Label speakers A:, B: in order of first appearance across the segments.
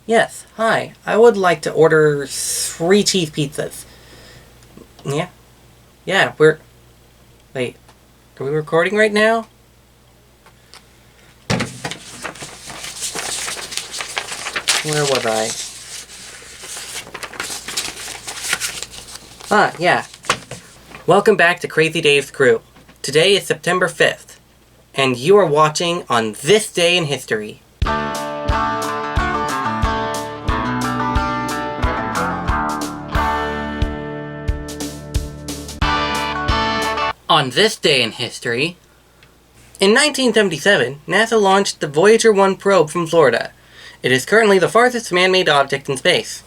A: Yes, hi. I would like to order 3 cheese pizzas. Yeah? Yeah, Wait, are we recording right now? Where was I? Yeah. Welcome back to Crazy Dave's Crew. Today is September 5th, and you are watching On This Day in History. On this day in history, in 1977, NASA launched the Voyager 1 probe from Florida. It is currently the farthest man-made object in space.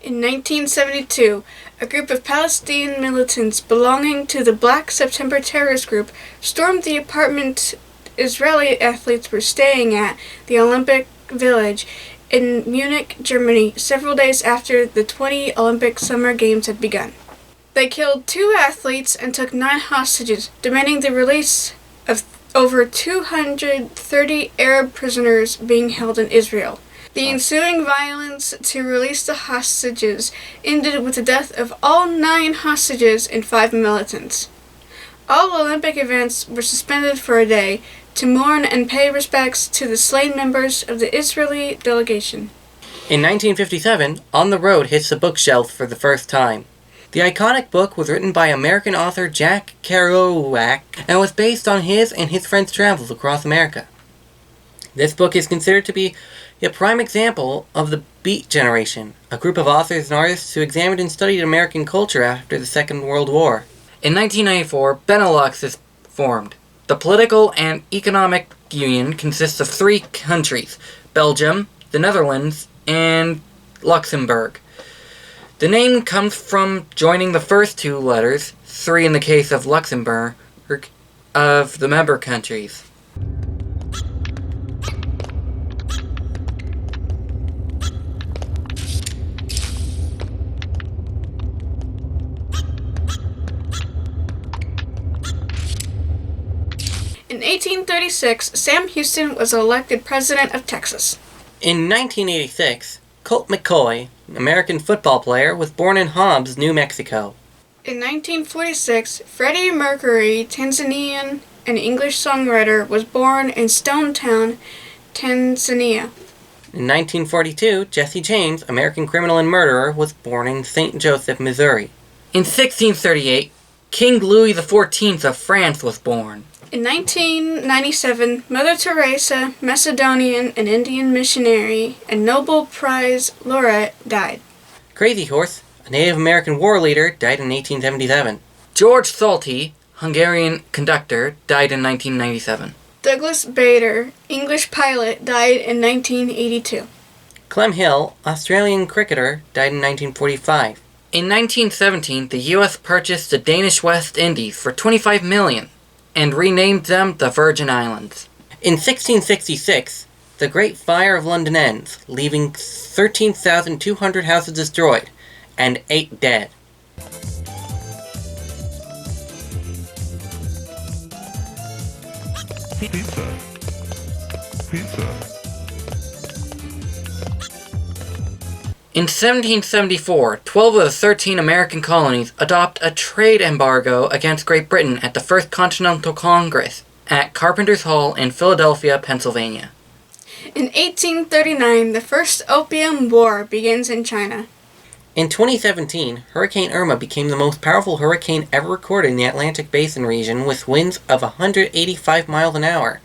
B: In 1972, a group of Palestinian militants belonging to the Black September terrorist group stormed the apartment Israeli athletes were staying at, the Olympic Village, in Munich, Germany, several days after the 20 Olympic Summer Games had begun. They killed 2 athletes and took 9 hostages, demanding the release of over 230 Arab prisoners being held in Israel. The ensuing violence to release the hostages ended with the death of all 9 hostages and 5 militants. All Olympic events were suspended for a day to mourn and pay respects to the slain members of the Israeli delegation.
A: In 1957, On the Road hits the bookshelf for the first time. The iconic book was written by American author Jack Kerouac and was based on his and his friends' travels across America. This book is considered to be a prime example of the Beat Generation, a group of authors and artists who examined and studied American culture after the Second World War. In 1994, Benelux is formed. The political and economic union consists of 3 countries: Belgium, the Netherlands, and Luxembourg. The name comes from joining the first 2 letters, 3 in the case of Luxembourg, of the member countries.
B: In 1836, Sam Houston was elected president of Texas.
A: In 1986, Colt McCoy, an American football player, was born in Hobbs, New Mexico.
B: In 1946, Freddie Mercury, Tanzanian and English songwriter, was born in Stone Town, Tanzania.
A: In 1942, Jesse James, American criminal and murderer, was born in St. Joseph, Missouri. In 1638, King Louis XIV of France was born.
B: In 1997, Mother Teresa, Macedonian and Indian missionary and Nobel Prize laureate, died.
A: Crazy Horse, a Native American war leader, died in 1877. George Solti, Hungarian conductor, died in 1997.
B: Douglas Bader, English pilot, died in 1982.
A: Clem Hill, Australian cricketer, died in 1945. In 1917, the U.S. purchased the Danish West Indies for $25 million. And renamed them the Virgin Islands. In 1666, the Great Fire of London ends, leaving 13,200 houses destroyed, and 8 dead.
C: Pizza.
A: In 1774, 12 of the 13 American colonies adopt a trade embargo against Great Britain at the First Continental Congress at Carpenter's Hall in Philadelphia, Pennsylvania.
B: In 1839, the First Opium War begins in China.
A: In 2017, Hurricane Irma became the most powerful hurricane ever recorded in the Atlantic Basin region with winds of 185 miles an hour,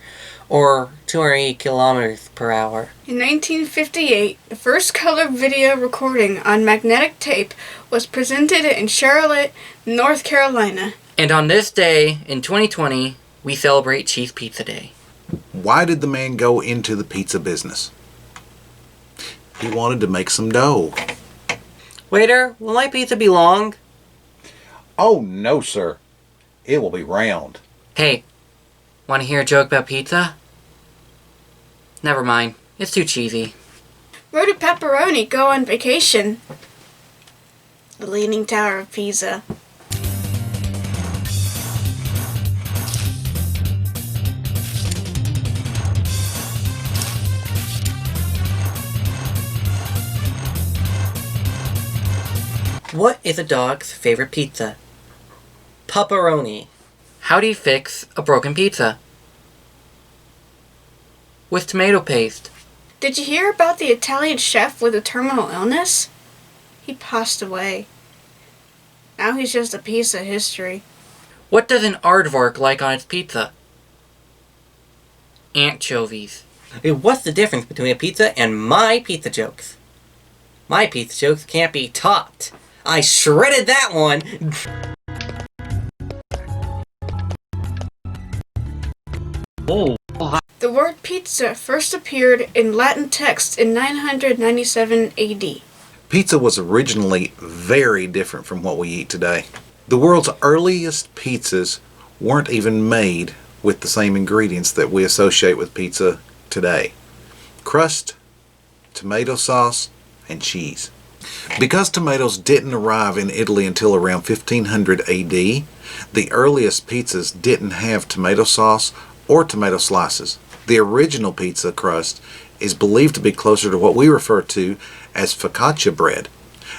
A: or 280 kilometers per hour.
B: In 1958, the first color video recording on magnetic tape was presented in Charlotte, North Carolina.
A: And on this day, in 2020, we celebrate Cheese Pizza Day.
D: Why did the man go into the pizza business? He wanted to make some dough.
A: Waiter, will my pizza be long?
D: Oh, no, sir. It will be round.
A: Hey, want to hear a joke about pizza? Never mind. It's too cheesy.
B: Where did pepperoni go on vacation? The Leaning Tower of Pisa.
A: What is a dog's favorite pizza? Pepperoni. How do you fix a broken pizza? With tomato paste.
B: Did you hear about the Italian chef with a terminal illness? He passed away. Now he's just a piece of history.
A: What does an aardvark like on its pizza? Anchovies. What's the difference between a pizza and my pizza jokes? My pizza jokes can't be topped. I shredded that one! Oh.
B: The word pizza first appeared in Latin text in 997 AD.
D: Pizza was originally very different from what we eat today. The world's earliest pizzas weren't even made with the same ingredients that we associate with pizza today. Crust, tomato sauce, and cheese. Because tomatoes didn't arrive in Italy until around 1500 AD, the earliest pizzas didn't have tomato sauce or tomato slices. The original pizza crust is believed to be closer to what we refer to as focaccia bread,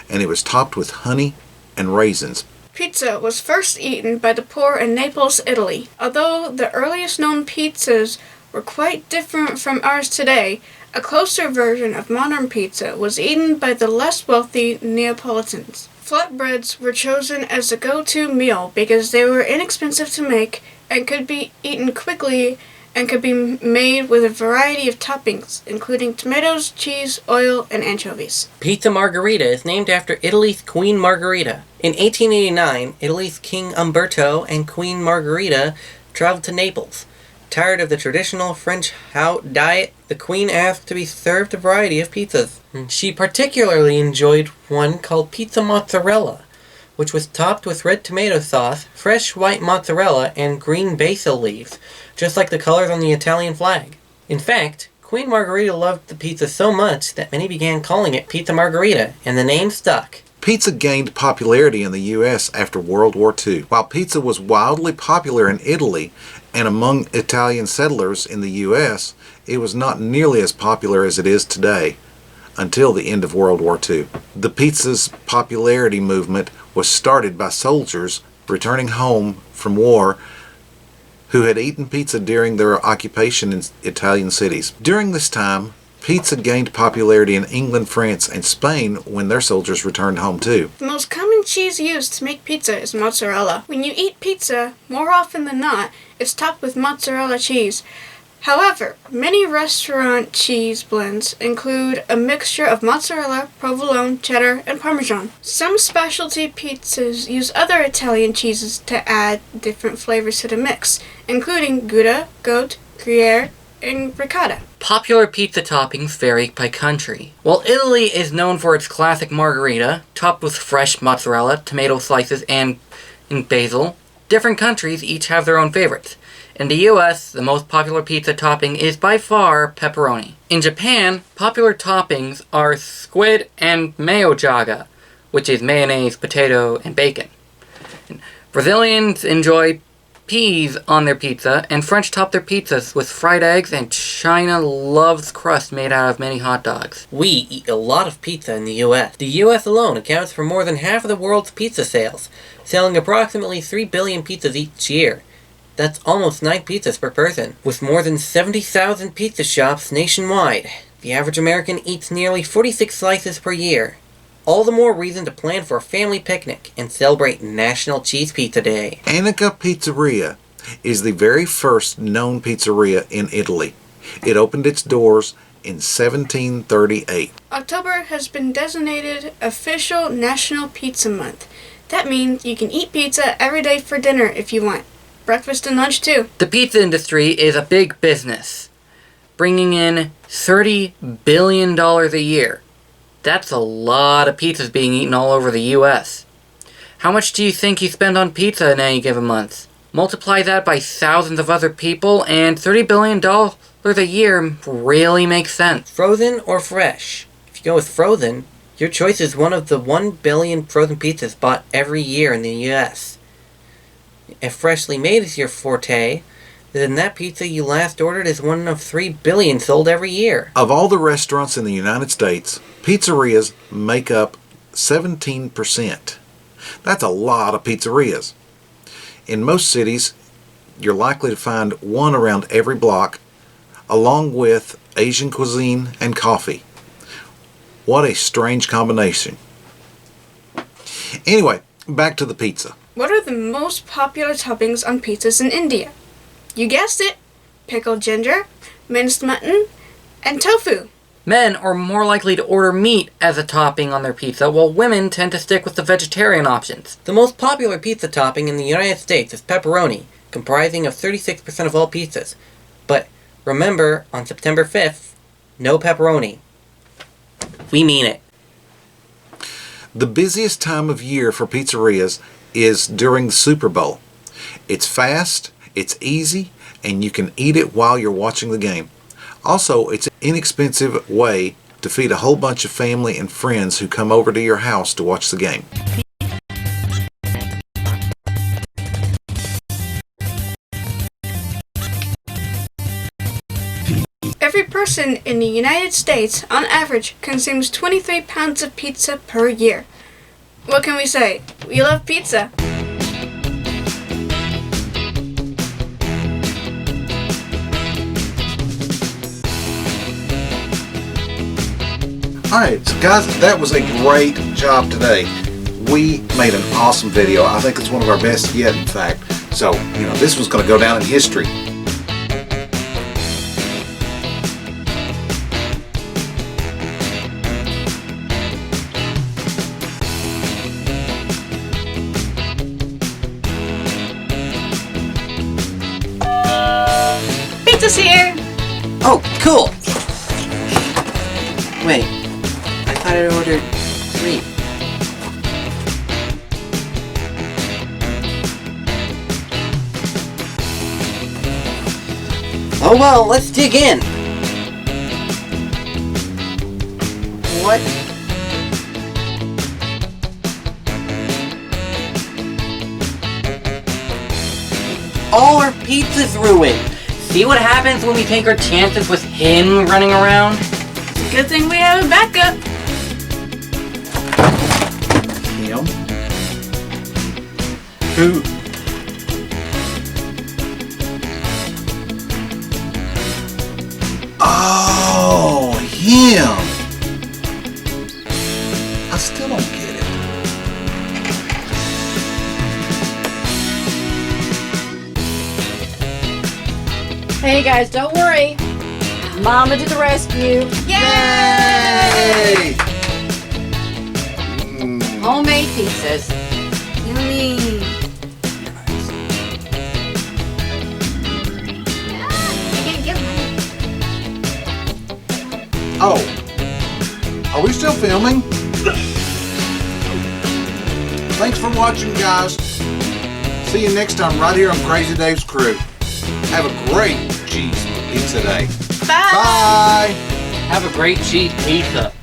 D: and it was topped with honey and raisins.
B: Pizza was first eaten by the poor in Naples, Italy. Although the earliest known pizzas were quite different from ours today, a closer version of modern pizza was eaten by the less wealthy Neapolitans. Flatbreads were chosen as the go-to meal because they were inexpensive to make and could be eaten quickly and could be made with a variety of toppings, including tomatoes, cheese, oil, and anchovies.
A: Pizza Margherita is named after Italy's Queen Margherita. In 1889, Italy's King Umberto and Queen Margherita traveled to Naples. Tired of the traditional French diet, the Queen asked to be served a variety of pizzas. She particularly enjoyed one called Pizza Mozzarella, which was topped with red tomato sauce, fresh white mozzarella, and green basil leaves, just like the colors on the Italian flag. In fact, Queen Margherita loved the pizza so much that many began calling it Pizza Margherita, and the name stuck.
D: Pizza gained popularity in the U.S. after World War II. While pizza was wildly popular in Italy and among Italian settlers in the U.S., it was not nearly as popular as it is today until the end of World War II. The pizza's popularity movement was started by soldiers returning home from war who had eaten pizza during their occupation in Italian cities. During this time, pizza gained popularity in England, France, and Spain when their soldiers returned home too.
B: The most common cheese used to make pizza is mozzarella. When you eat pizza, more often than not, it's topped with mozzarella cheese. However, many restaurant cheese blends include a mixture of mozzarella, provolone, cheddar, and parmesan. Some specialty pizzas use other Italian cheeses to add different flavors to the mix, including Gouda, goat, Gruyere, and ricotta.
A: Popular pizza toppings vary by country. While Italy is known for its classic margherita, topped with fresh mozzarella, tomato slices, and basil, different countries each have their own favorites. In the US, the most popular pizza topping is by far pepperoni. In Japan, popular toppings are squid and mayo jaga, which is mayonnaise, potato, and bacon. Brazilians enjoy peas on their pizza, and French top their pizzas with fried eggs, and China loves crust made out of many hot dogs. We eat a lot of pizza in the US. The US alone accounts for more than half of the world's pizza sales, selling approximately 3 billion pizzas each year. That's almost 9 pizzas per person. With more than 70,000 pizza shops nationwide, the average American eats nearly 46 slices per year. All the more reason to plan for a family picnic and celebrate National Cheese Pizza Day.
D: Annica Pizzeria is the very first known pizzeria in Italy. It opened its doors in 1738.
B: October has been designated official National Pizza Month. That means you can eat pizza every day for dinner if you want. Breakfast and lunch too.
A: The pizza industry is a big business, bringing in $30 billion a year. That's a lot of pizzas being eaten all over the US. How much do you think you spend on pizza in any given month? Multiply that by thousands of other people, and $30 billion a year really makes sense. Frozen or fresh? If you go with frozen, your choice is one of the 1 billion frozen pizzas bought every year in the US. If freshly made is your forte, then that pizza you last ordered is one of 3 billion sold every year.
D: Of all the restaurants in the United States, pizzerias make up 17%. That's a lot of pizzerias. In most cities, you're likely to find one around every block, along with Asian cuisine and coffee. What a strange combination. Anyway, back to the pizza.
B: What are the most popular toppings on pizzas in India? You guessed it. Pickled ginger, minced mutton, and tofu.
A: Men are more likely to order meat as a topping on their pizza, while women tend to stick with the vegetarian options. The most popular pizza topping in the United States is pepperoni, comprising of 36% of all pizzas. But remember, on September 5th, no pepperoni. We mean it.
D: The busiest time of year for pizzerias is during the Super Bowl. It's fast, it's easy, and you can eat it while you're watching the game. Also, it's an inexpensive way to feed a whole bunch of family and friends who come over to your house to watch the game.
B: Every person in the United States, on average, consumes 23 pounds of pizza per year. What can we say? We love pizza.
D: Alright, so guys, that was a great job today. We made an awesome video. I think it's one of our best yet, in fact. So, this was going to go down in history.
B: Pizza's here!
A: Oh, cool! Wait, I thought I ordered 3. Oh well, let's dig in. What? All our pizza's ruined. See what happens when we take our chances with him running around?
B: Good thing we have a backup.
D: Him? Who? Oh, him! I still don't get it.
C: Hey guys, don't worry. Mama to the rescue.
D: Yay!
C: Homemade pizzas.
B: Yummy.
D: Oh, are we still filming? Thanks for watching, guys. See you next time right here on Crazy Dave's Crew. Have a great cheese pizza day.
B: Bye.
D: Bye.
A: Have a great cheese pizza.